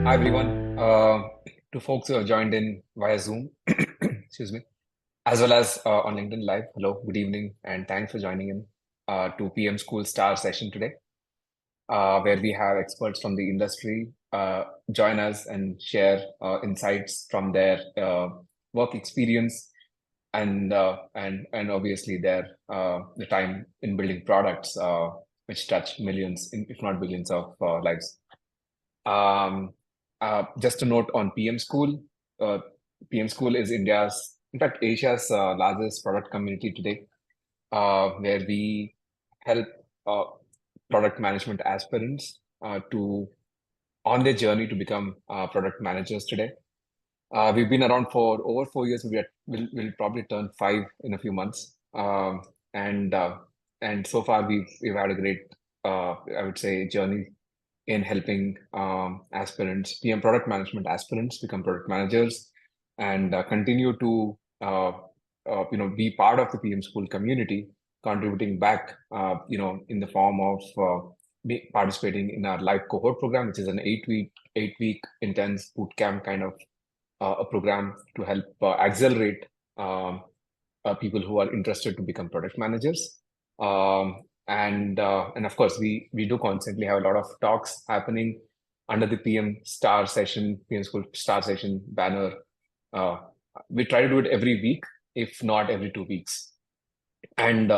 Hi everyone. To folks who have joined in via Zoom, excuse me, as well as on LinkedIn Live. Hello, good evening, and thanks for joining in to PM School Star session today, where we have experts from the industry join us and share insights from their work experience and obviously their the time in building products which touch millions, if not billions, of lives. Um, just a note on PM School. PM School is India's, in fact, Asia's largest product community today, where we help uh, product management aspirants to on their journey to become product managers today. We've been around for over 4 years. We'll probably turn 5 in a few months. And and so far we've had a great I would say journey in helping aspirants, PM product management aspirants, become product managers and continue to be part of the PM school community, contributing back in the form of participating in our live cohort program, which is an 8-week intense boot camp kind of a program to help accelerate people who are interested to become product managers. And of course, we do constantly have a lot of talks happening under the PM Star session, PM School Star session banner. We try to do it every week, if not every 2 weeks. And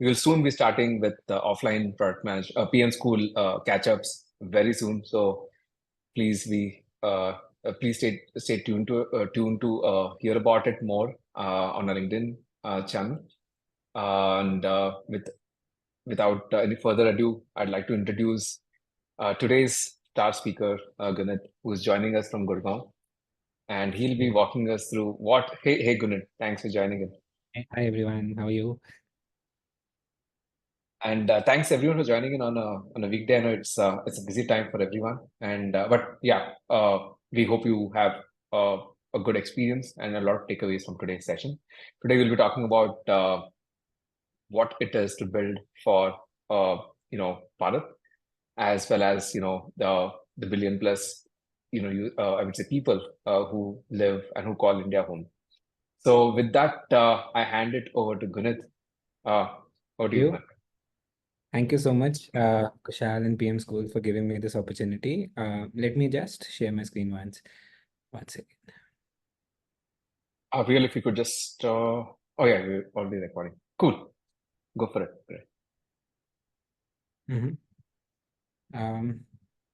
we will soon be starting with offline product PM School catch-ups very soon. So please please stay tuned to hear about it more on our LinkedIn channel. And without any further ado, I'd like to introduce today's star speaker, Gunit, who is joining us from Gurgaon, and he'll be walking us through what. Hey, Gunit, thanks for joining in. Hi everyone, how are you? And thanks everyone for joining in on a weekday. I know it's a busy time for everyone, and but yeah, we hope you have a good experience and a lot of takeaways from today's session. Today we'll be talking about what it is to build for Bharat, as well as the billion plus I would say people who live and who call India home. So with that, I hand it over to Gunit. Over to you, Gunit. Thank you so much, Kushal and PM School, for giving me this opportunity. Let me just share my screen once. One second. Real, if you could just, oh yeah, we're already recording. Cool. Go for it.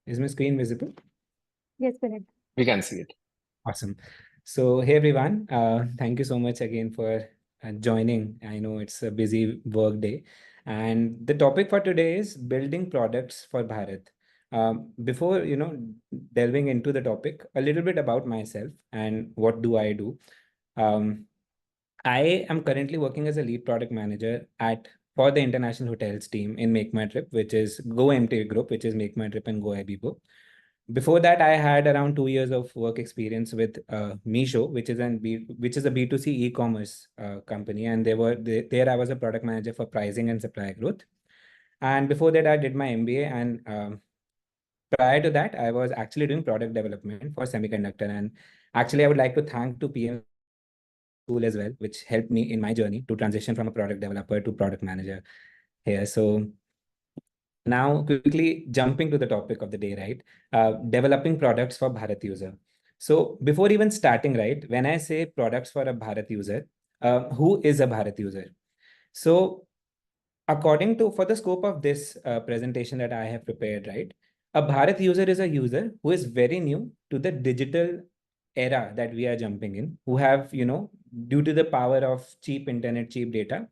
Is my screen visible? Yes, correct. We can see it. Awesome. So, hey everyone, thank you so much again for joining. I know it's a busy work day. And the topic for today is building products for Bharat. Before delving into the topic, a little bit about myself and what do I do. I am currently working as a lead product manager for the international hotels team in Make My Trip, which is Go MTA Group, which is Make My Trip and Go IBBO. Before that, I had around 2 years of work experience with Meesho, which is a B2C e-commerce company, and there I was a product manager for pricing and supply growth. And before that, I did my MBA, and prior to that, I was actually doing product development for semiconductor. And actually, I would like to thank to PM School as well, which helped me in my journey to transition from a product developer to product manager here. So now, quickly jumping to the topic of the day, right? Developing products for Bharat user. So before even starting, right, when I say products for a Bharat user, who is a Bharat user? So for the scope of this presentation that I have prepared, right, a Bharat user is a user who is very new to the digital era that we are jumping in, who have, due to the power of cheap internet, cheap data,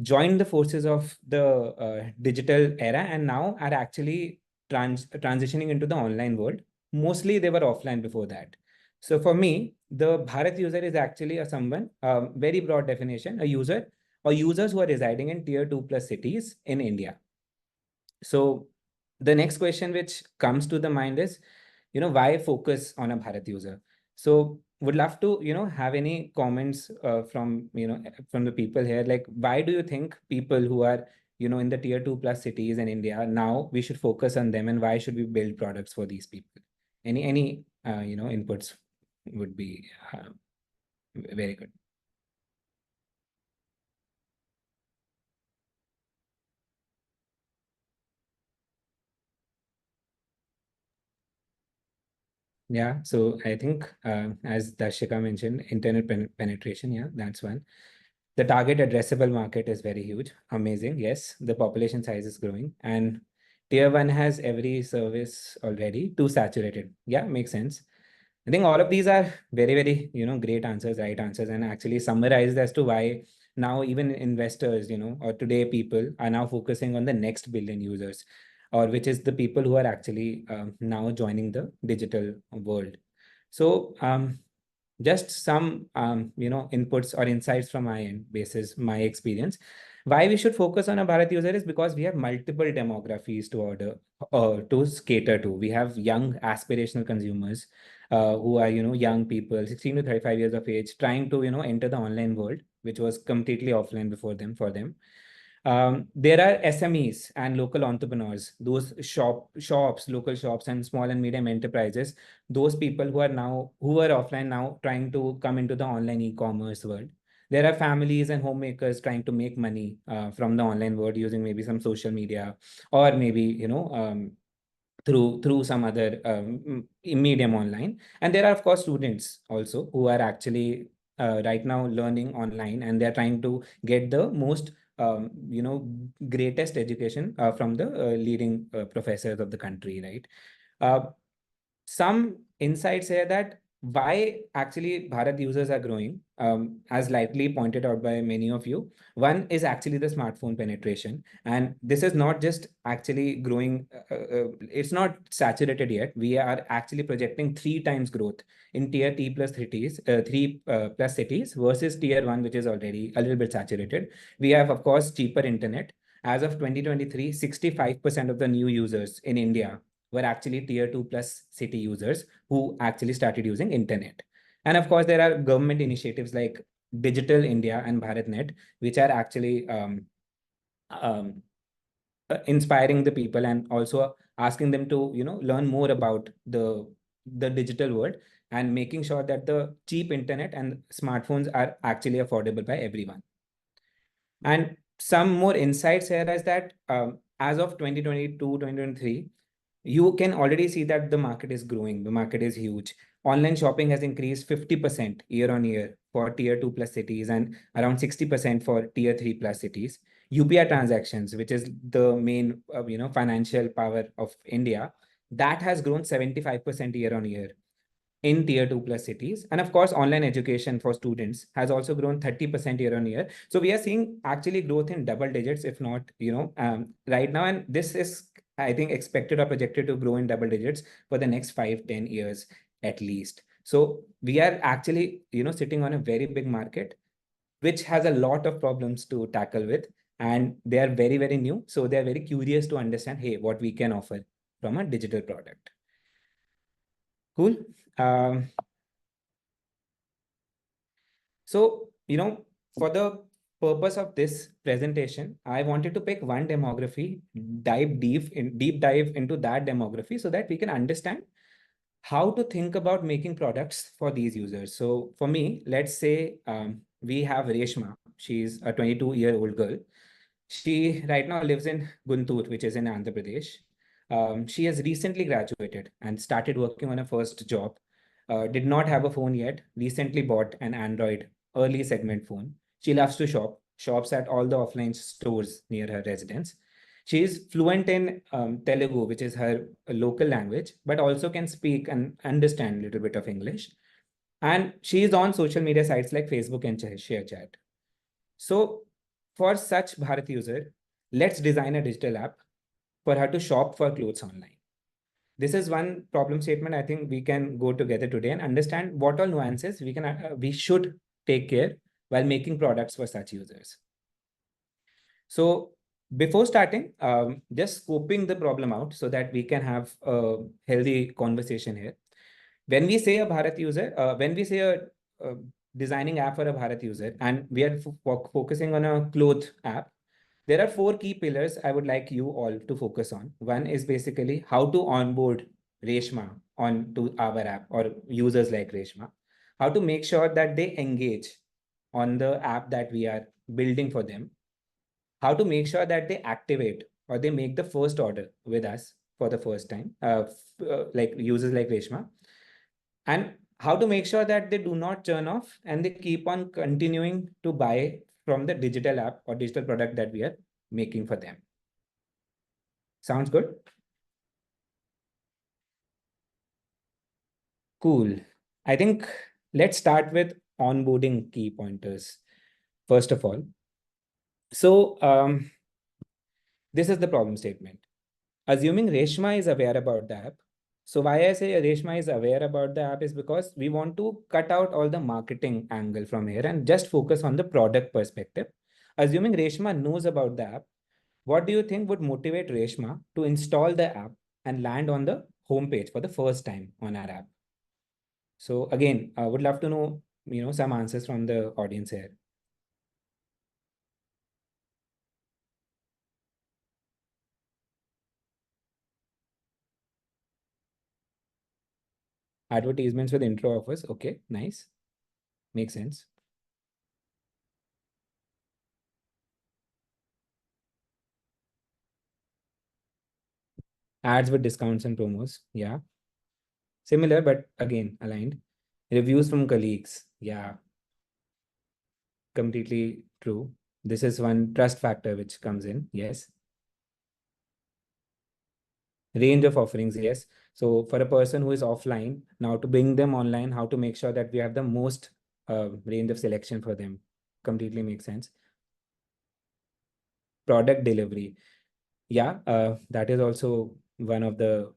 joined the forces of the digital era and now are actually transitioning into the online world. Mostly they were offline before that. So for me, the Bharat user is actually someone, very broad definition, a user or users who are residing in tier 2+ cities in India. So the next question which comes to the mind is, why focus on a Bharat user? So would love to, have any comments from the people here. Like, why do you think people who are, in the tier 2+ cities in India, now we should focus on them, and why should we build products for these people? Any inputs would be very good. Yeah, so I think as Darshika mentioned, internet penetration, yeah, that's one. The target addressable market is very huge. Amazing. Yes, the population size is growing, and tier one has every service already too saturated. Yeah, makes sense. I think all of these are very, very, great answers, right answers, and actually summarized as to why now even investors, or today people are now focusing on the next billion users, or which is the people who are actually now joining the digital world. So just some inputs or insights from my end basis my experience. Why we should focus on a Bharat user is because we have multiple demographies to order to cater to. We have young aspirational consumers who are young people 16 to 35 years of age trying to enter the online world, which was completely offline before them for them. There are SMEs and local entrepreneurs, those shops, local shops, and small and medium enterprises. Those people who are offline now trying to come into the online e-commerce world. There are families and homemakers trying to make money from the online world using maybe some social media or maybe through some other medium online. And there are of course students also who are actually right now learning online, and they're trying to get the most greatest education from the leading professors of the country, right? Some insights here that why actually Bharat users are growing, as lightly pointed out by many of you. One is actually the smartphone penetration, and this is not just actually growing. It's not saturated yet. We are actually projecting 3 times growth in tier T plus cities, three plus cities versus tier one, which is already a little bit saturated. We have, of course, cheaper internet. As of 2023, 65% of the new users in India were actually tier 2 plus city users who actually started using internet. And of course, there are government initiatives like Digital India and BharatNet, which are actually um, inspiring the people and also asking them to learn more about the digital world and making sure that the cheap internet and smartphones are actually affordable by everyone. And some more insights here is that as of 2022, 2023, you can already see that the market is growing. The market is huge. Online shopping has increased 50% year on year for tier 2 plus cities and around 60% for tier 3 plus cities. UPI transactions, which is the main financial power of India, that has grown 75% year on year in tier 2 plus cities. And of course, online education for students has also grown 30% year on year. So we are seeing actually growth in double digits, if not, right now. And this is, I think, expected or projected to grow in double digits for the next 5-10 years at least. So we are actually, sitting on a very big market, which has a lot of problems to tackle with. And they are very, very new. So they are very curious to understand, hey, what we can offer from a digital product. Cool. Um, So, for the purpose of this presentation, I wanted to pick one demography, deep dive into that demography so that we can understand how to think about making products for these users. So for me, let's say we have Reshma. She's a 22-year-old girl. She right now lives in Guntur, which is in Andhra Pradesh. She has recently graduated and started working on her first job. Did not have a phone yet, recently bought an Android early segment phone. She loves to shop, shops at all the offline stores near her residence. She is fluent in Telugu, which is her local language, but also can speak and understand a little bit of English. And she is on social media sites like Facebook and ShareChat. So for such Bharat user, let's design a digital app for her to shop for clothes online. This is one problem statement I think we can go together today and understand what all nuances we should take care while making products for such users. So before starting, just scoping the problem out so that we can have a healthy conversation here. When we say a Bharat user, when we say a designing app for a Bharat user, and we are focusing on a cloth app, there are 4 key pillars I would like you all to focus on. One is basically how to onboard Reshma onto our app or users like Reshma, how to make sure that they engage on the app that we are building for them, how to make sure that they activate or they make the first order with us for the first time, like users like Reshma, and how to make sure that they do not turn off and they keep on continuing to buy from the digital app or digital product that we are making for them. Sounds good? Cool. I think let's start with onboarding key pointers first of all. So this is the problem statement. Assuming Reshma is aware about the app. So why I say Reshma is aware about the app is because we want to cut out all the marketing angle from here and just focus on the product perspective. Assuming Reshma knows about the app, what do you think would motivate Reshma to install the app and land on the homepage for the first time on our app? So again, I would love to know, some answers from the audience here. Advertisements with intro offers. Okay, nice. Makes sense. Ads with discounts and promos. Yeah. Similar, but again, aligned. Reviews from colleagues. Yeah, completely true. This is one trust factor which comes in. Yes. Range of offerings. Yes. So for a person who is offline, now to bring them online, how to make sure that we have the most range of selection for them. Completely makes sense. Product delivery. Yeah, that is also one of the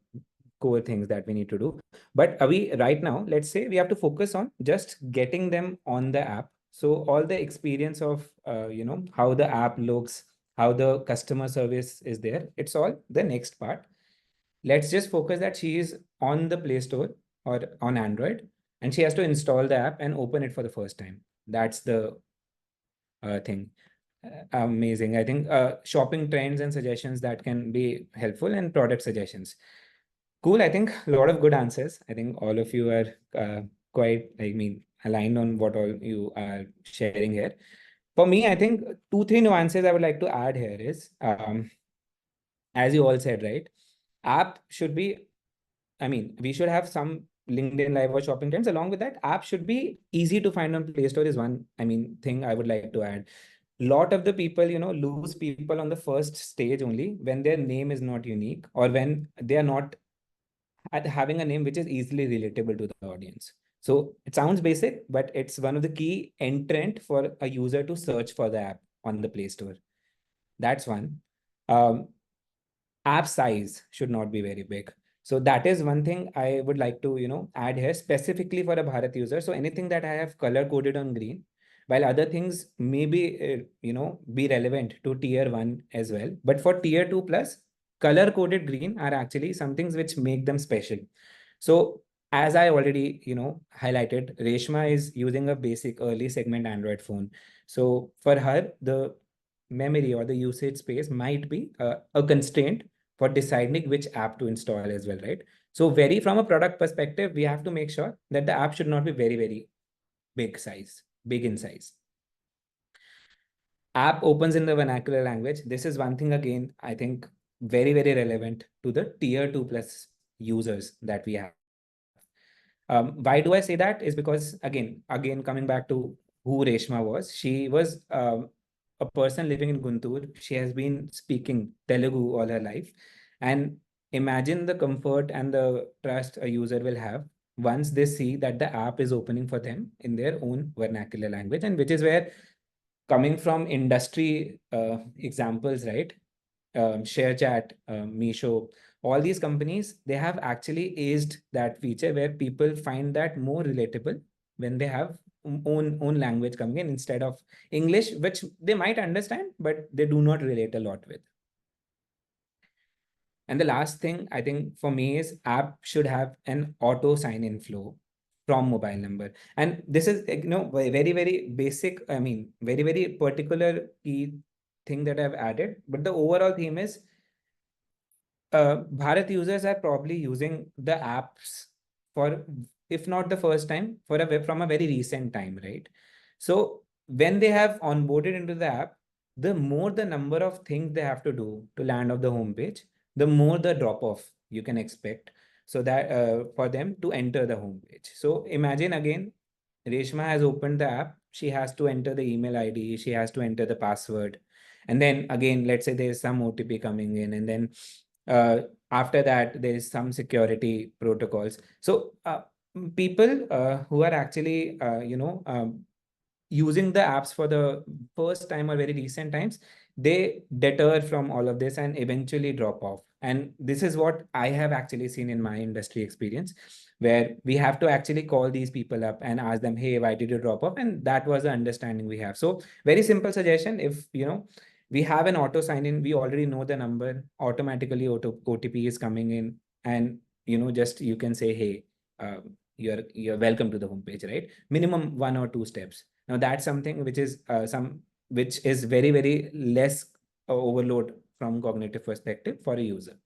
core things that we need to do. But are we right now, let's say we have to focus on just getting them on the app. So all the experience of, how the app looks, how the customer service is there, it's all the next part. Let's just focus that she is on the Play Store or on Android and she has to install the app and open it for the first time. That's the thing. Amazing. I think shopping trends and suggestions that can be helpful and product suggestions. Cool. I think a lot of good answers. I think all of you are quite, aligned on what all you are sharing here. For me, I think two, three nuances I would like to add here is, as you all said, right? App should be, we should have some LinkedIn Live or shopping trends. Along with that, app should be easy to find on Play Store is one, thing I would like to add. Lot of the people, lose people on the first stage only when their name is not unique or when they are not at having a name which is easily relatable to the audience. So it sounds basic, but it's one of the key entrant for a user to search for the app on the Play Store. That's one. Um, App size should not be very big. So that is one thing I would like to, add here specifically for a Bharat user. So anything that I have color coded on green, while other things may be, be relevant to tier one as well. But for tier two plus, color coded green are actually some things which make them special. So as I already, highlighted, Reshma is using a basic early segment Android phone. So for her, the memory or the usage space might be a constraint for deciding which app to install as well, right? So very from a product perspective, we have to make sure that the app should not be very, very big in size. App opens in the vernacular language. This is one thing, again, I think very, very relevant to the tier two plus users that we have. Why do I say that? Is because again, coming back to who Reshma was, she was a person living in Guntur. She has been speaking Telugu all her life. And imagine the comfort and the trust a user will have once they see that the app is opening for them in their own vernacular language, and which is where coming from industry examples, right? ShareChat, Meesho, all these companies, they have actually aged that feature where people find that more relatable when they have own language coming in instead of English, which they might understand, but they do not relate a lot with. And the last thing I think for me is app should have an auto sign-in flow from mobile number. And this is, very, very basic, very, very particular key thing that I've added. But the overall theme is Bharat users are probably using the apps for, if not the first time, from a very recent time, right? So when they have onboarded into the app, the more the number of things they have to do to land on the homepage, the more the drop off you can expect. So that for them to enter the homepage. So imagine again, Reshma has opened the app. She has to enter the email ID. She has to enter the password. And then again, let's say there's some OTP coming in, and then uh, after that, there is some security protocols. So people who are actually, using the apps for the first time or very recent times, they deter from all of this and eventually drop off. And this is what I have actually seen in my industry experience, where we have to actually call these people up and ask them, hey, why did you drop off? And that was the understanding we have. So very simple suggestion, if we have an auto sign in, we already know the number, automatically OTP is coming in, and just you can say, hey, you're welcome to the homepage, right? Minimum 1 or 2 steps. Now that's something which is very, very less overload from cognitive perspective for a user.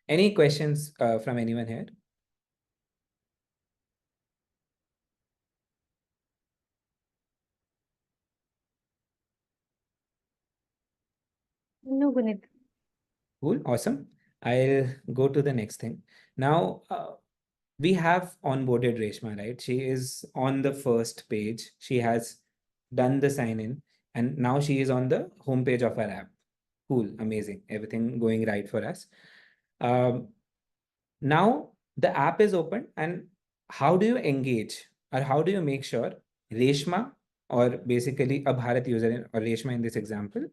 Any questions from anyone here? No, Gunit. Cool, awesome. I'll go to the next thing. Now, we have onboarded Reshma, right? She is on the first page. She has done the sign in, and now she is on the homepage of our app. Cool, amazing. Everything going right for us. Um, Now the app is open, and how do you engage, or how do you make sure Reshma, or basically a Bharat user or Reshma in this example,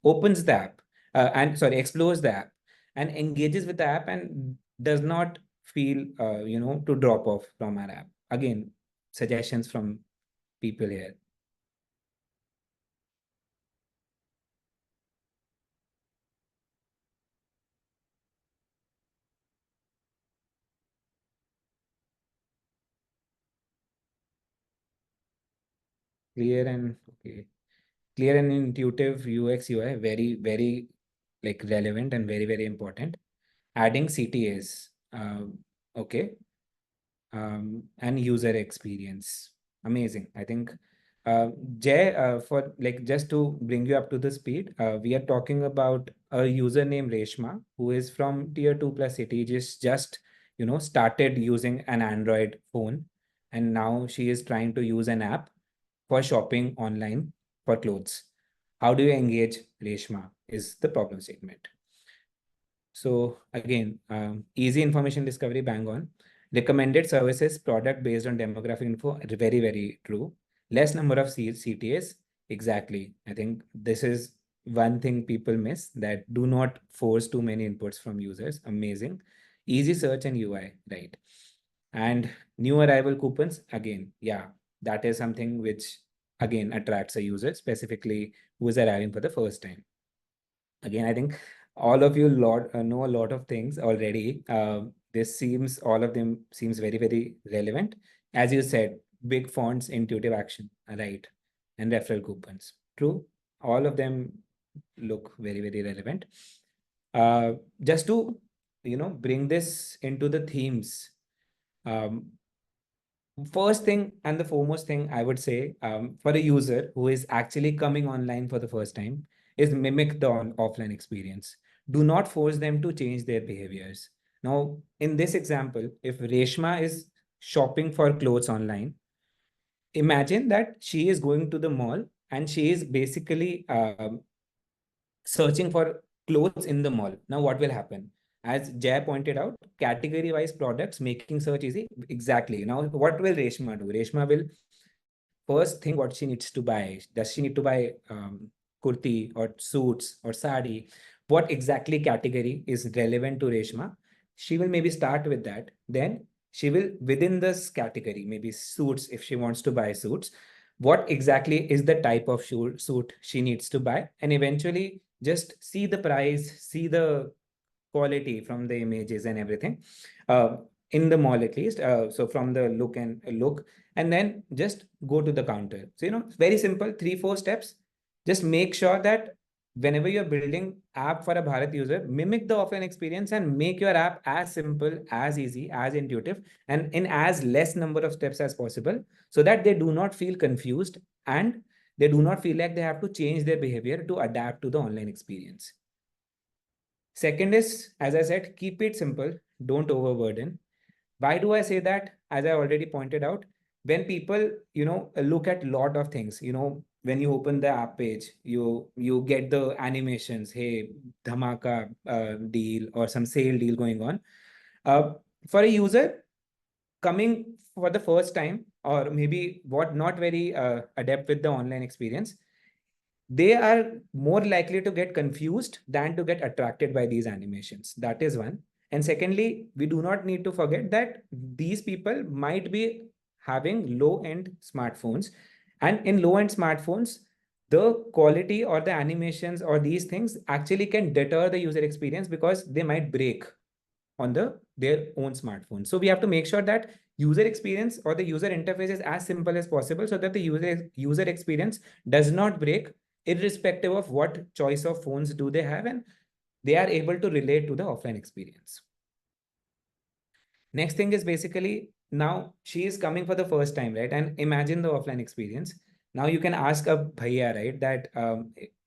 opens the app and sorry, explores the app and engages with the app and does not feel, to drop off from our app. Again, suggestions from people here. Clear and okay. Clear and intuitive UX UI, very, very like relevant and very, very important. Adding CTAs, okay, and user experience. Amazing. I think, Jay, for like just to bring you up to the speed, we are talking about a user named Reshma who is from tier 2 plus city, just started using an Android phone, and now she is trying to use an app for shopping online for clothes. How do you engage Reshma is the problem statement. So again, easy information discovery, bang on. Recommended services, product based on demographic info, very, very true. Less number of CTAs, exactly. I think this is one thing people miss, that do not force too many inputs from users. Amazing. Easy search and UI, right? And new arrival coupons, again, yeah, that is something which again attracts a user, specifically who is arriving for the first time. Again, I think all of you know a lot of things already. All of them seems very, very relevant. As you said, big fonts, intuitive action, right? And referral coupons. True. All of them look very, very relevant. Just to, bring this into the themes. Um, First thing and the foremost thing I would say, for a user who is actually coming online for the first time, is mimic the offline experience. Do not force them to change their behaviors. Now, in this example, if Reshma is shopping for clothes online, imagine that she is going to the mall and she is basically searching for clothes in the mall. Now, what will happen? As Jay pointed out, category wise products making search easy. Exactly. Now, what will Reshma do? Reshma will first think what she needs to buy. Does she need to buy kurti or suits or sari? What exactly category is relevant to Reshma? She will maybe start with that. Then she will, within this category, maybe suits, if she wants to buy suits, what exactly is the type of suit she needs to buy? And eventually just see the price, see the quality from the images and everything. In the mall at least, so from the look, and then just go to the counter. So it's very simple, 3 4 steps. Just make sure that whenever you're building app for a Bharat user, mimic the offline experience and make your app as simple, as easy, as intuitive, and in as less number of steps as possible, so that they do not feel confused and they do not feel like they have to change their behavior to adapt to the online experience. Second is, as I said, keep it simple, don't overburden. Why do I say that? As I already pointed out, when people, look at a lot of things, when you open the app page, you get the animations, hey, dhamaka deal or some sale deal going on. Uh, for a user coming for the first time, or maybe what not very adept with the online experience, they are more likely to get confused than to get attracted by these animations. That is one. And secondly, we do not need to forget that these people might be having low end smartphones. And in low end smartphones, the quality or the animations or these things actually can deter the user experience because they might break on their own smartphone. So we have to make sure that user experience or the user interface is as simple as possible so that the user experience does not break irrespective of what choice of phones do they have, and they are able to relate to the offline experience. Next thing is basically, now she is coming for the first time, right? And imagine the offline experience. Now you can ask a bhaiya, right? That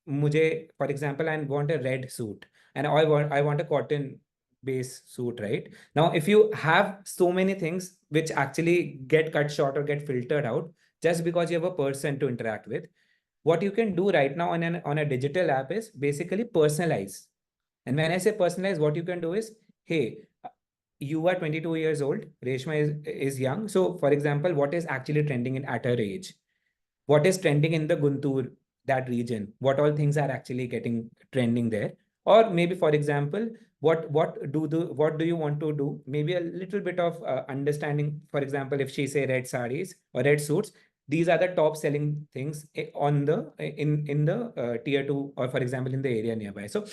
mujhe, for example, I want a red suit and I want a cotton base suit, right? Now, if you have so many things which actually get cut short or get filtered out just because you have a person to interact with, what you can do right now on a digital app is basically personalize. And when I say personalize, what you can do is, hey, you are 22 years old, Reshma is young. So, for example, what is actually trending at her age? What is trending in the Guntur, that region? What all things are actually getting trending there? Or maybe, for example, what do you want to do? Maybe a little bit of understanding. For example, if she say red sarees or red suits, these are the top selling things on the in the tier two, or for example in the area nearby. So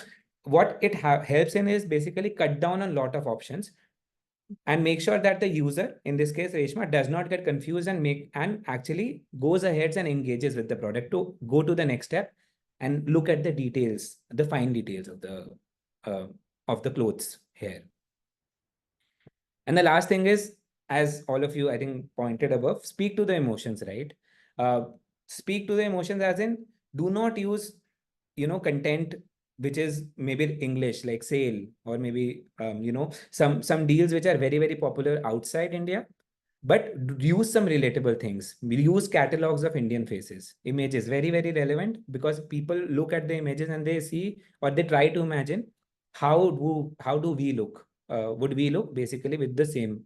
what it helps in is basically cut down on a lot of options and make sure that the user, in this case Reshma, does not get confused and actually goes ahead and engages with the product to go to the next step and look at the details, the fine details uh, of the clothes here. And the last thing is, as all of you I think pointed above, speak to the emotions, right? uh, Speak to the emotions as in, do not use content which is maybe English, like sale, or maybe some deals which are very very popular outside India, but use some relatable things. We use catalogs of Indian faces, images, very very relevant, because people look at the images and they see, or they try to imagine how do we look, would we look basically with the same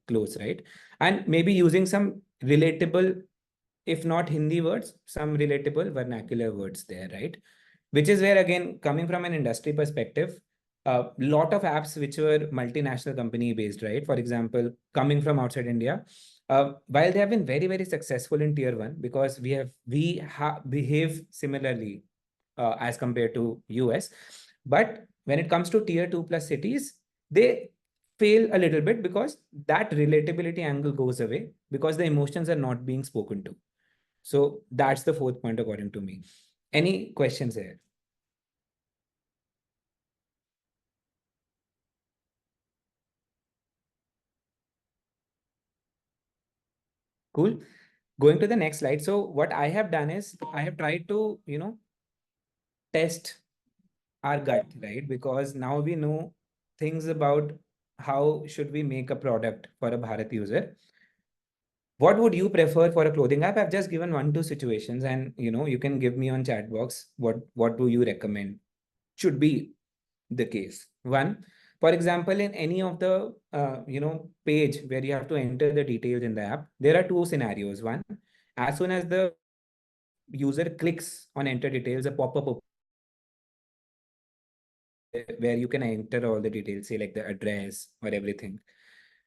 clothes, right? And maybe using some relatable, if not Hindi words, some relatable vernacular words there, right? Which is where, again, coming from an industry perspective, a lot of apps which were multinational company based, right? For example, coming from outside India, while they have been very, very successful in tier one, because we behave similarly as compared to US. But when it comes to tier two plus cities, they fail a little bit because that relatability angle goes away because the emotions are not being spoken to. So that's the fourth point, according to me. Any questions here? Cool. Going to the next slide. So what I have done is I have tried to, test our gut, right? Because now we know things about how should we make a product for a Bharat user. What would you prefer for a clothing app? I've just given one, two situations, and you can give me on chat box what do you recommend should be the case. One, for example, in any of the page where you have to enter the details in the app, there are two scenarios. One, as soon as the user clicks on enter details, a pop-up where you can enter all the details, say like the address or everything,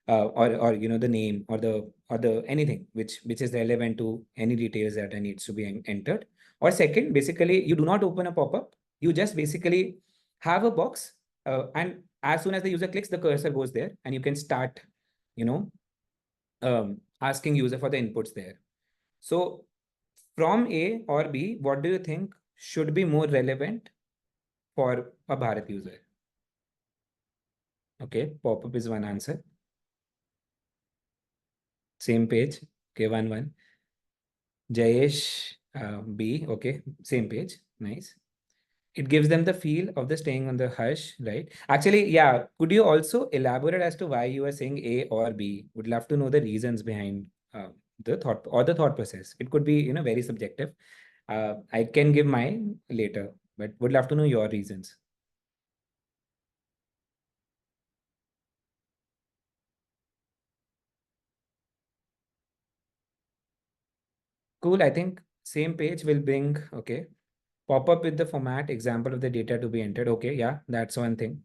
or the name or the anything which is relevant to any details that needs to be entered. Or second, basically you do not open a pop-up, you just basically have a box, and as soon as the user clicks, the cursor goes there and you can start you know asking user for the inputs there. So from A or B, what do you think should be more relevant for a Bharat user? Okay, pop-up is one answer. Same page. Okay, 1-1. Jayesh, B. Okay, same page. Nice. It gives them the feel of the staying on the hush, right? Actually, yeah. Could you also elaborate as to why you are saying A or B? Would love to know the reasons behind the thought or the thought process. It could be, very subjective. I can give mine later, but would love to know your reasons. Cool. I think same page will bring, okay, pop up with the format example of the data to be entered. Okay, yeah, that's one thing.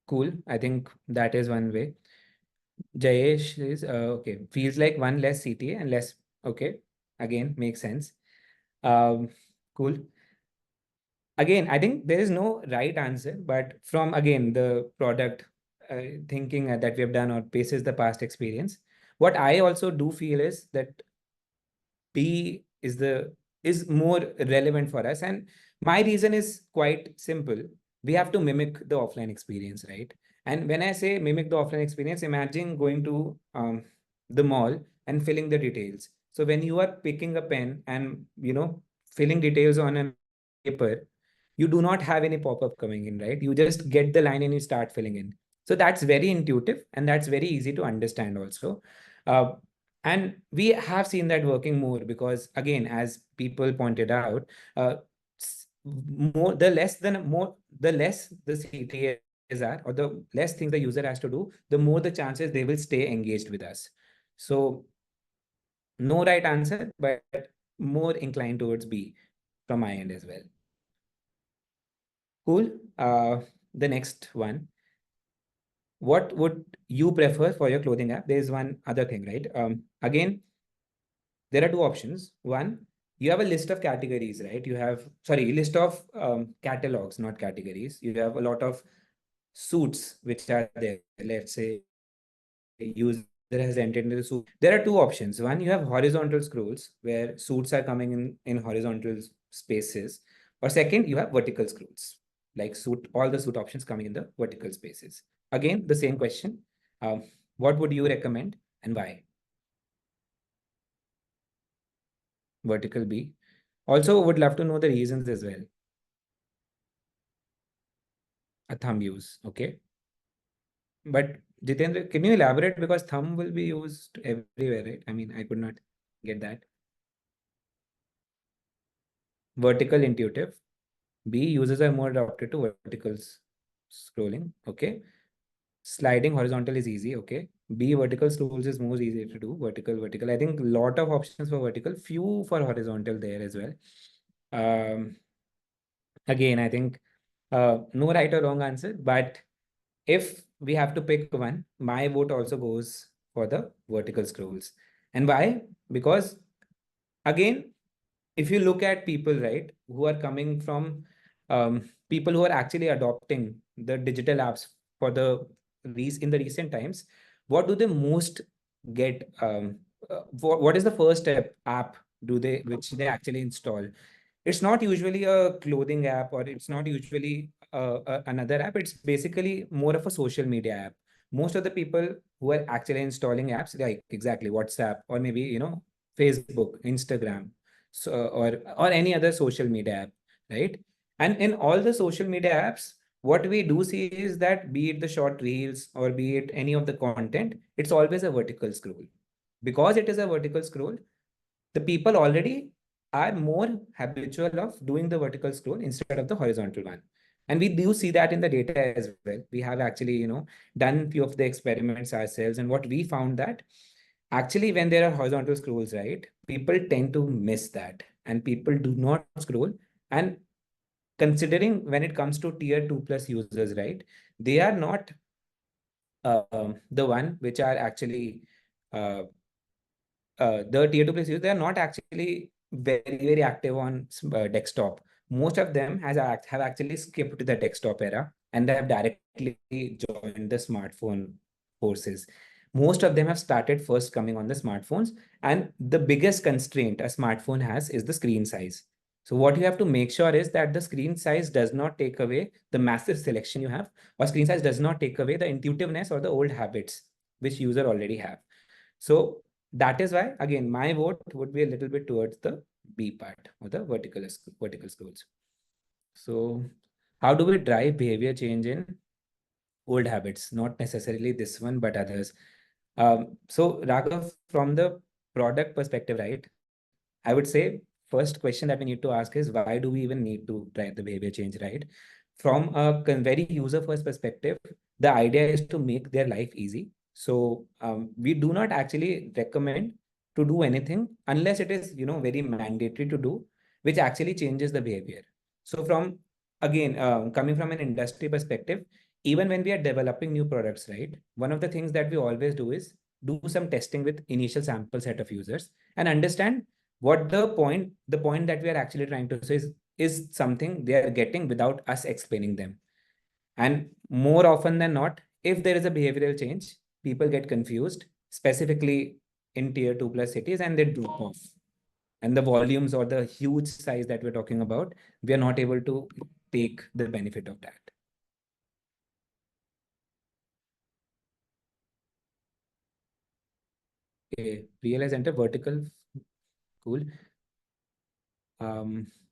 Cool. I think that is one way. Jayesh is okay. Feels like one less CTA and less. Okay, again makes sense. Cool. Again, I think there is no right answer, but from again the product thinking that we have done or basis the past experience, what I also do feel is that B is more relevant for us. And my reason is quite simple. We have to mimic the offline experience, right? And when I say mimic the offline experience, imagine going to the mall and filling the details. So when you are picking a pen and filling details on a paper, you do not have any pop-up coming in, right? You just get the line and you start filling in. So that's very intuitive and that's very easy to understand also. Uh, and we have seen that working more because, again, as people pointed out, more the less the CTAs are, or the less things the user has to do, the more the chances they will stay engaged with us. So no right answer, but more inclined towards B from my end as well. Cool. The next one. What would you prefer for your clothing app? There's one other thing, right? Again, there are two options. One, you have a list of categories, right? You have, sorry, list of catalogs, not categories. You have a lot of suits which are there. Let's say user has entered into the suit. There are two options. One, you have horizontal scrolls where suits are coming in horizontal spaces. Or second, you have vertical scrolls, like all the suit options coming in the vertical spaces. Again, the same question. What would you recommend and why? Vertical B. Also, would love to know the reasons as well. A thumb use, okay. But Jitendra, can you elaborate, because thumb will be used everywhere, right? I mean, I could not get that. Vertical intuitive. B, users are more adapted to vertical scrolling, okay. Sliding horizontal is easy, okay. B, vertical scrolls is more easy to do. Vertical. I think a lot of options for vertical, few for horizontal there as well. Again, I think no right or wrong answer, but if we have to pick one, my vote also goes for the vertical scrolls. And why? Because again, if you look at people, right, who are coming from people who are actually adopting the digital apps for in the recent times, what do they most get? What is the first step app which they actually install? It's not usually a clothing app, or it's not usually another app. It's basically more of a social media app. Most of the people who are actually installing apps, like exactly WhatsApp, or maybe Facebook, Instagram, so or any other social media app, right? And in all the social media apps, what we do see is that, be it the short reels or be it any of the content, it's always a vertical scroll. Because it is a vertical scroll, the people already are more habitual of doing the vertical scroll instead of the horizontal one. And we do see that in the data as well. We have actually, done few of the experiments ourselves. And what we found that actually when there are horizontal scrolls, right, people tend to miss that and people do not scroll. And considering when it comes to tier 2 plus users, right, they are not the one which are actually uh, the tier 2 plus users, they are not actually very active on desktop. Most of them have actually skipped the desktop era and they have directly joined the smartphone forces. Most of them have started first coming on the smartphones, and the biggest constraint a smartphone has is the screen size. So what you have to make sure is that the screen size does not take away the massive selection you have, or screen size does not take away the intuitiveness or the old habits which user already have. So that is why, again, my vote would be a little bit towards the B part, or the vertical scrolls. So how do we drive behavior change in old habits? Not necessarily this one, but others. So Raghav, from the product perspective, right? I would say first question that we need to ask is, why do we even need to drive the behavior change, right? From a very user first perspective, the idea is to make their life easy. So we do not actually recommend to do anything unless it is, very mandatory to do, which actually changes the behavior. So from, again, coming from an industry perspective, even when we are developing new products, right? One of the things that we always do is do some testing with initial sample set of users and understand what the point that we are actually trying to say is something they are getting without us explaining them. And more often than not, if there is a behavioral change, people get confused, specifically in tier 2 plus cities, and they drop off. And the volumes or the huge size that we're talking about, we are not able to take the benefit of that. Okay, realize enter vertical. Cool.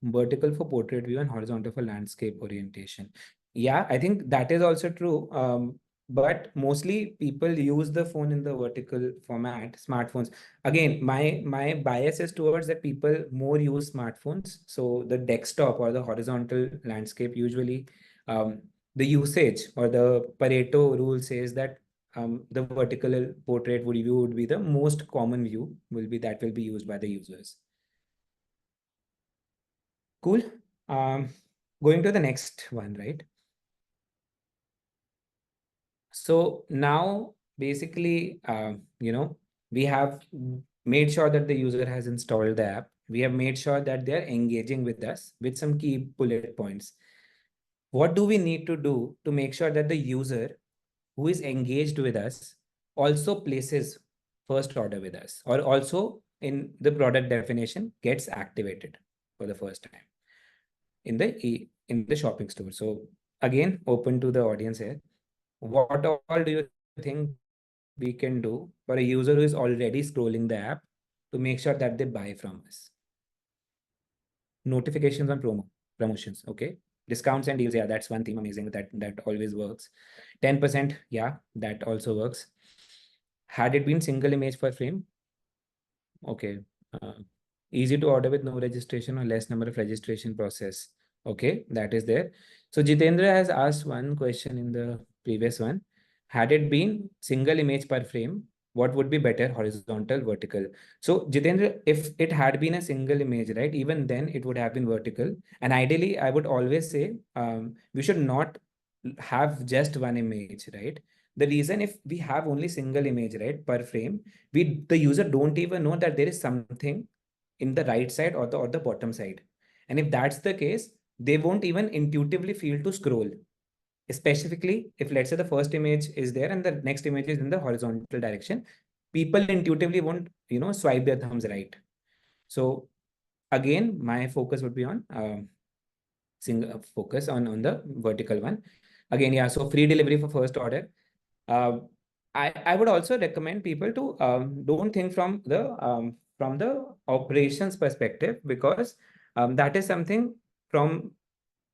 Vertical for portrait view and horizontal for landscape orientation. Yeah, I think that is also true. But mostly people use the phone in the vertical format, smartphones. Again, my bias is towards that people more use smartphones. So the desktop or the horizontal landscape, usually the usage or the Pareto rule says that the vertical portrait view would be the most common view, will be used by the users. Cool. Going to the next one, right? So now basically, we have made sure that the user has installed the app. We have made sure that they're engaging with us with some key bullet points. What do we need to do to make sure that the user who is engaged with us also places first order with us, or also in the product definition gets activated for the first time in the shopping store? So again, open to the audience here. What all do you think we can do for a user who is already scrolling the app to make sure that they buy from us? Notifications on promotions, okay. Discounts and deals, yeah, that's one theme, amazing, that always works. 10%, yeah, that also works. Had it been single image per frame, okay. uh, Easy to order with no registration or less number of registration process, okay, that is there. So Jitendra has asked one question in the previous one. Had it been single image per frame, what would be better, horizontal, vertical? So Jitendra, if it had been a single image, right, even then it would have been vertical. And ideally, I would always say we should not have just one image, right? The reason, if we have only single image, right, per frame, the user don't even know that there is something in the right side or the bottom side. And if that's the case, they won't even intuitively feel to scroll. Specifically, if let's say the first image is there and the next image is in the horizontal direction, people intuitively won't, swipe their thumbs right. So again, my focus would be on focus on the vertical one. Again, yeah, so free delivery for first order. uh, I would also recommend people to don't think from the operations perspective, because that is something from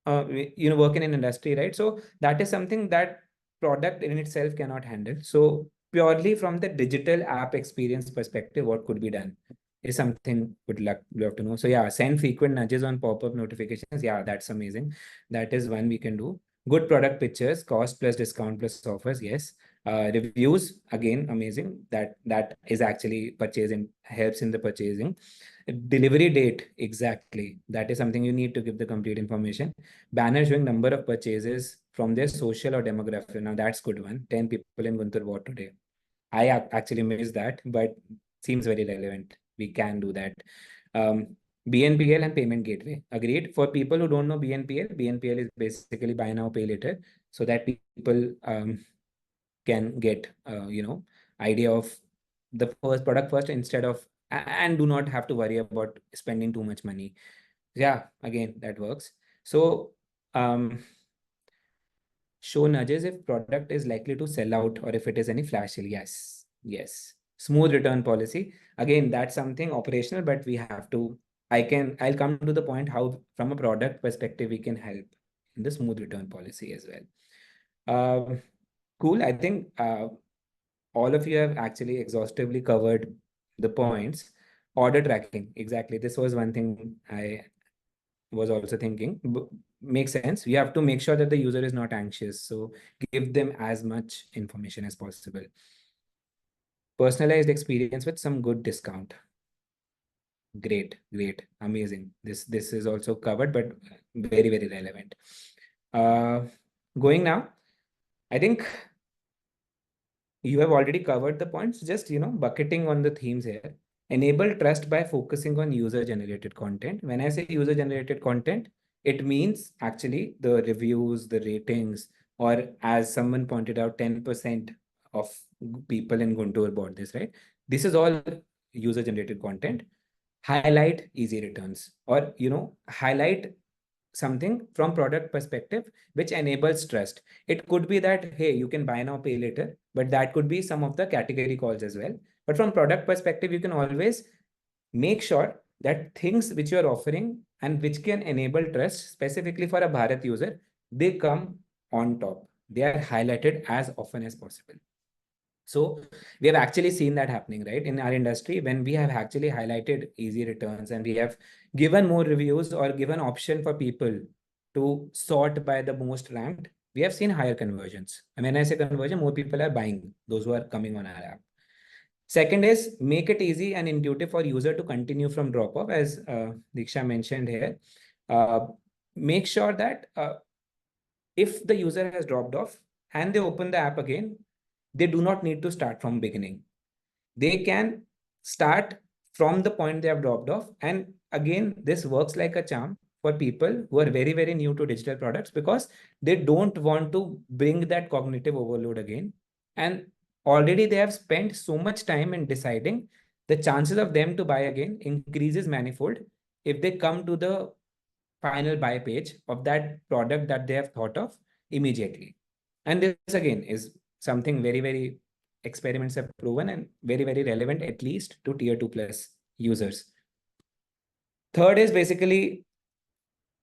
work in an industry, right? So that is something that product in itself cannot handle. So purely from the digital app experience perspective, what could be done is something would love to know. So yeah, send frequent nudges on pop-up notifications. Yeah, that's amazing. That is one we can do. Good product pictures, cost plus discount plus offers. Yes. Reviews, again, amazing. That is actually purchasing, helps in the purchasing. Delivery date, exactly. That is something you need to give the complete information. Banner showing number of purchases from their social or demographic. Now that's good one. 10 people in Guntur bought today. I actually missed that, but seems very relevant. We can do that. BNPL and payment gateway. Agreed. For people who don't know BNPL is basically buy now, pay later, so that people can get, idea of the first product first instead of, and do not have to worry about spending too much money. Yeah, again, that works. So show nudges if product is likely to sell out or if it is any flash sale. Yes, yes. Smooth return policy. Again, that's something operational, but we have to, I'll come to the point how from a product perspective we can help in the smooth return policy as well. Cool. I think all of you have actually exhaustively covered the points. Order tracking. Exactly. This was one thing I was also thinking. Makes sense. You have to make sure that the user is not anxious. So give them as much information as possible. Personalized experience with some good discount. Great, great, amazing. This is also covered, but very, very relevant. Going now, I think you have already covered the points, just bucketing on the themes here. Enable trust by focusing on user generated content. When I say user generated content, it means actually the reviews, the ratings, or as someone pointed out, 10% of people in Guntur bought this, right? This is all user generated content. Highlight easy returns, or highlight something from product perspective which enables trust. It could be that, hey, you can buy now, pay later, but that could be some of the category calls as well. But from product perspective, you can always make sure that things which you are offering and which can enable trust specifically for a Bharat user, they come on top. They are highlighted as often as possible. So we have actually seen that happening, right? In our industry, when we have actually highlighted easy returns and we have given more reviews or given option for people to sort by the most ranked, we have seen higher conversions. And when I say conversion, more people are buying, those who are coming on our app. Second is make it easy and intuitive for user to continue from drop off, as Diksha mentioned here. Make sure that if the user has dropped off and they open the app again, they do not need to start from beginning. They can start from the point they have dropped off. And again, this works like a charm for people who are very, very new to digital products because they don't want to bring that cognitive overload again. And already they have spent so much time in deciding, the chances of them to buy again increases manifold if they come to the final buy page of that product that they have thought of immediately. And this again is something very, very experiments have proven and very, very relevant, at least to tier 2 plus users. Third is basically,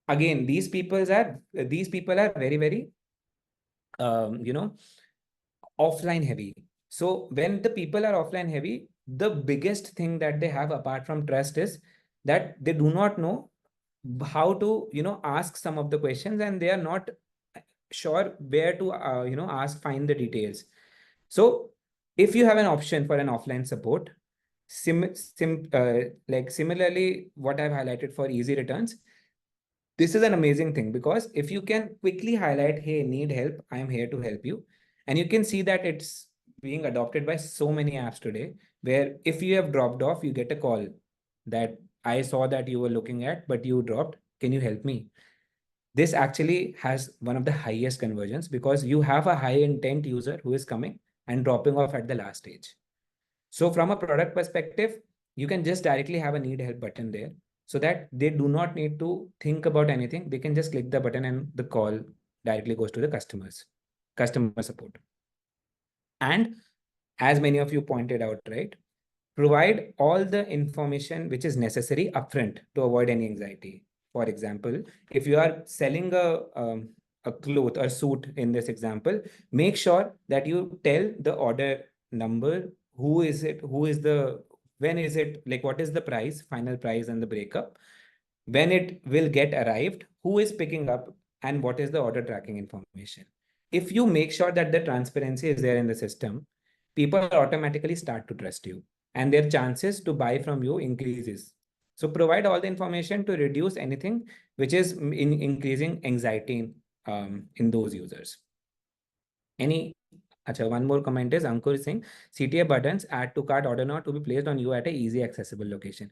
again, these people are very, very, offline heavy. So when the people are offline heavy, the biggest thing that they have apart from trust is that they do not know how to, ask some of the questions, and they are not sure where to, find the details. So if you have an option for an offline support, like similarly, what I've highlighted for easy returns, this is an amazing thing because if you can quickly highlight, hey, need help, I'm here to help you. And you can see that it's being adopted by so many apps today, where if you have dropped off, you get a call that I saw that you were looking at, but you dropped. Can you help me? This actually has one of the highest conversions because you have a high intent user who is coming and dropping off at the last stage. So from a product perspective, you can just directly have a need help button there so that they do not need to think about anything. They can just click the button and the call directly goes to the customer support. And as many of you pointed out, right, provide all the information which is necessary upfront to avoid any anxiety. For example, if you are selling a cloth or suit in this example, make sure that you tell the order number, who is it, who is the, when is it, like what is the price, final price and the breakup, when it will get arrived, who is picking up, and what is the order tracking information. If you make sure that the transparency is there in the system, people automatically start to trust you and their chances to buy from you increases. So provide all the information to reduce anything which is increasing anxiety in those users. One more comment is Ankur is saying CTA buttons add to cart order now to be placed on you at a easy accessible location.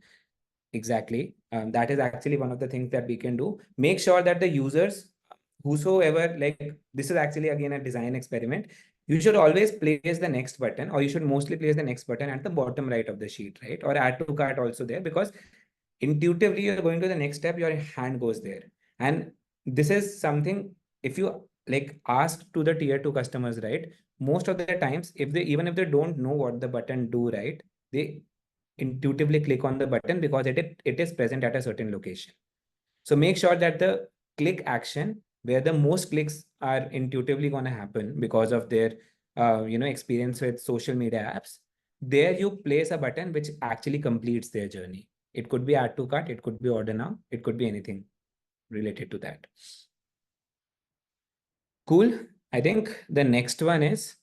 Exactly. That is actually one of the things that we can do. Make sure that the users, whosoever, like this is actually again a design experiment. you should always place the next button, or you should mostly place the next button at the bottom right of the sheet, right? Or add to cart also there, because intuitively you're going to the next step, your hand goes there. And this is something, if you like ask to the tier 2 customers, right, most of the times, if they, even if they don't know what the button do, right, they intuitively click on the button because it is present at a certain location. So make sure that the click action, where the most clicks are intuitively going to happen because of their experience with social media apps, there you place a button which actually completes their journey. It could be add to cart, it could be order now, it could be anything related to that. Cool. I think the next one is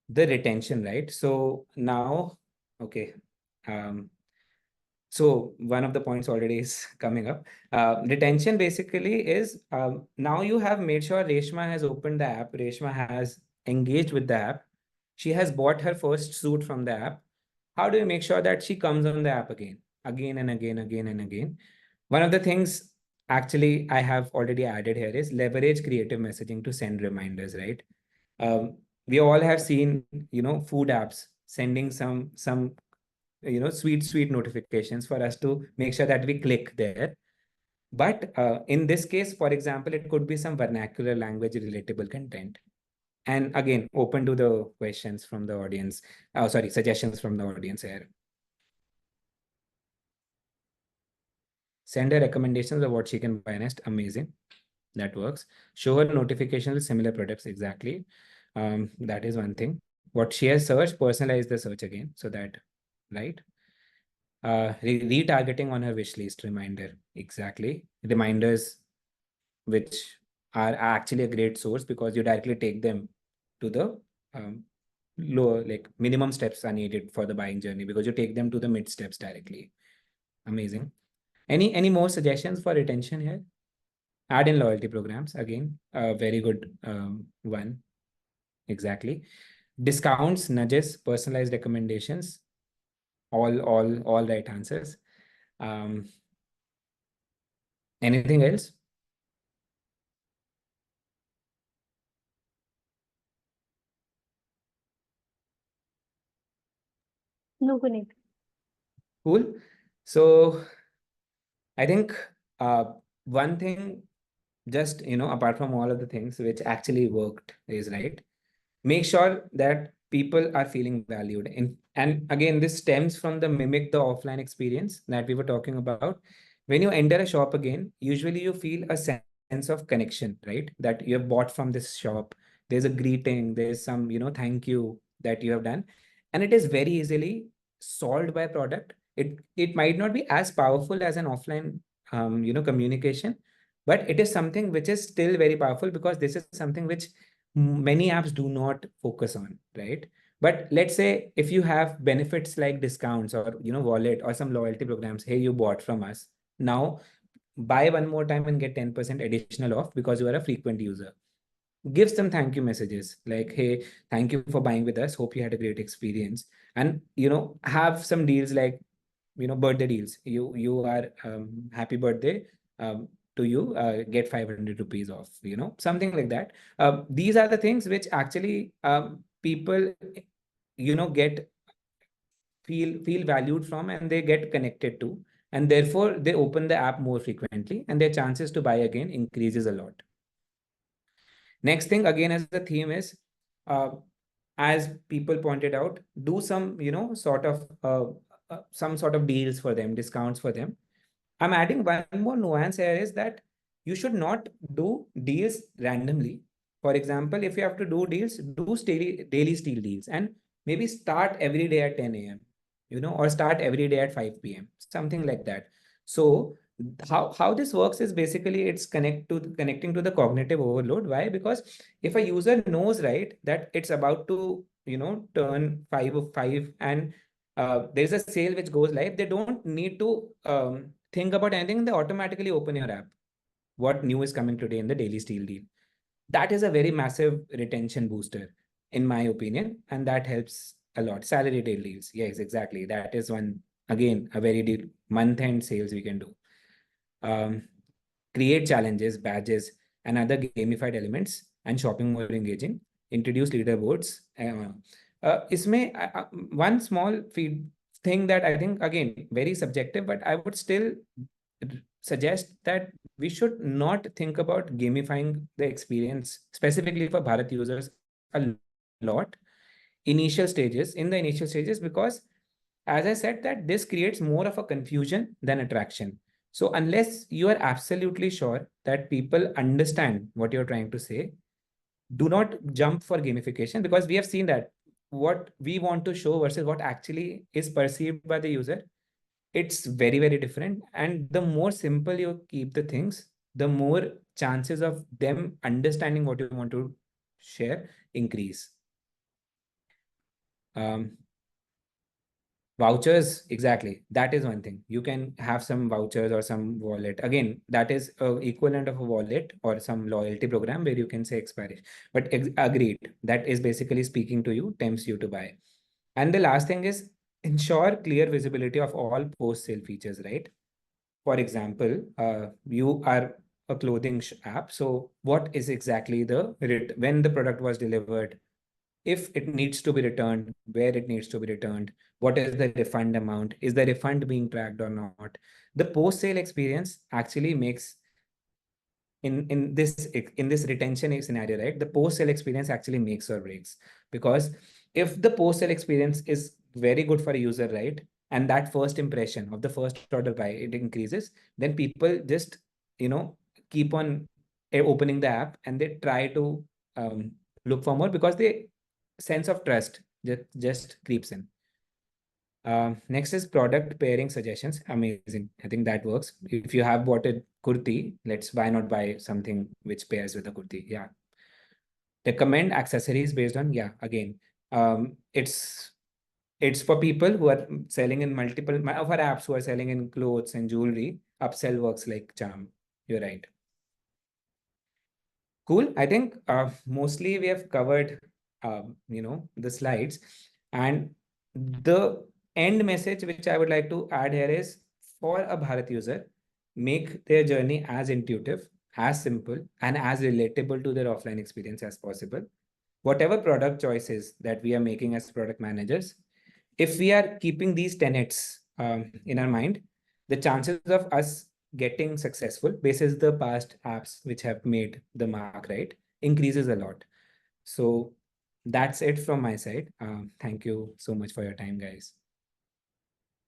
the retention, right? So now, okay. So one of the points already is coming up. Retention basically is, now you have made sure Reshma has opened the app, Reshma has engaged with the app, she has bought her first suit from the app. How do you make sure that she comes on the app again, again and again, again and again? One of the things actually I have already added here is leverage creative messaging to send reminders, right? We all have seen, food apps sending some sweet notifications for us to make sure that we click there. But in this case, for example, it could be some vernacular language relatable content. And again, open to the questions from the audience. Sorry, suggestions from the audience here. Send her recommendations of what she can buy next. Amazing. That works. Show her notifications with similar products. Exactly. That is one thing. What she has searched, personalize the search again. So that, right? Retargeting on her wish list reminder. Exactly. Reminders which are actually a great source because you directly take them to the lower, like minimum steps are needed for the buying journey because you take them to the mid steps directly. Amazing. Any more suggestions for retention here? Add in loyalty programs, again, a very good one. Exactly. Discounts, nudges, personalized recommendations, all right answers. Anything else? No, Puneet. Cool. So I think one thing, just apart from all of the things which actually worked, is right. Make sure that people are feeling valued. And again, this stems from the mimic the offline experience that we were talking about. When you enter a shop again, usually you feel a sense of connection, right? That you have bought from this shop. There's a greeting, there's some, thank you that you have done. And it is very easily solved by product. It might not be as powerful as an offline communication, but it is something which is still very powerful because this is something which many apps do not focus on, right? But let's say if you have benefits like discounts or wallet or some loyalty programs, hey, you bought from us, now buy one more time and get 10% additional off because you are a frequent user. Give some thank you messages like, hey, thank you for buying with us, hope you had a great experience. And have some deals like birthday deals. You are happy birthday, to you, get 500 rupees off, something like that. These are the things which actually people get feel valued from, and they get connected to, and therefore they open the app more frequently and their chances to buy again increases a lot. Next thing, again, as the theme is, uh, as people pointed out, do some sort of some sort of deals for them, discounts for them. I'm adding one more nuance here, is that you should not do deals randomly. For example, if you have to do deals, do daily steal deals, and maybe start every day at 10 a.m., or start every day at 5 p.m., something like that. So how this works is basically it's connecting to the cognitive overload. Why? Because if a user knows, right, that it's about to turn 5 of 5, and there's a sale which goes live, they don't need to think about anything, they automatically open your app. What new is coming today in the daily steal deal? That is a very massive retention booster, in my opinion, and that helps a lot. Salary day deals, yes, exactly. That is one, again, a very deal month end sales we can do. Create challenges, badges, and other gamified elements, and shopping more engaging. introduce leaderboards. Isme one small thing that I think, again, very subjective, but I would still suggest that we should not think about gamifying the experience specifically for Bharat users a lot in the initial stages, because as I said, that this creates more of a confusion than attraction. So unless you are absolutely sure that people understand what you're trying to say, do not jump for gamification, because we have seen that what we want to show versus what actually is perceived by the user, it's very, very different. And the more simple you keep the things, the more chances of them understanding what you want to share increase. Vouchers, exactly. That is one thing. You can have some vouchers or some wallet. Again, that is equivalent of a wallet or some loyalty program where you can say expiration. But agreed, that is basically speaking to you, tempts you to buy. And the last thing is ensure clear visibility of all post-sale features, right? For example, you are a clothing app. So what is exactly when the product was delivered, if it needs to be returned, where it needs to be returned, what is the refund amount, is the refund being tracked or not? The post-sale experience actually makes in this retention scenario, right? The post-sale experience actually makes or breaks, because if the post-sale experience is very good for a user, right, and that first impression of the first order buy, it increases, then people just keep on opening the app and they try to look for more, because the sense of trust just creeps in. Next is product pairing suggestions. Amazing. I think that works. If you have bought a kurti, why not buy something which pairs with a kurti? Yeah. Recommend accessories based on, yeah, again, it's for people who are selling in multiple of our apps, who are selling in clothes and jewelry. Upsell works like charm. You're right. Cool. I think mostly we have covered, the slides. And the end message which I would like to add here is, for a Bharat user, make their journey as intuitive, as simple, and as relatable to their offline experience as possible. Whatever product choices that we are making as product managers, if we are keeping these tenets in our mind, the chances of us getting successful basis the past apps which have made the mark, right, increases a lot. So that's it from my side. Thank you so much for your time, guys.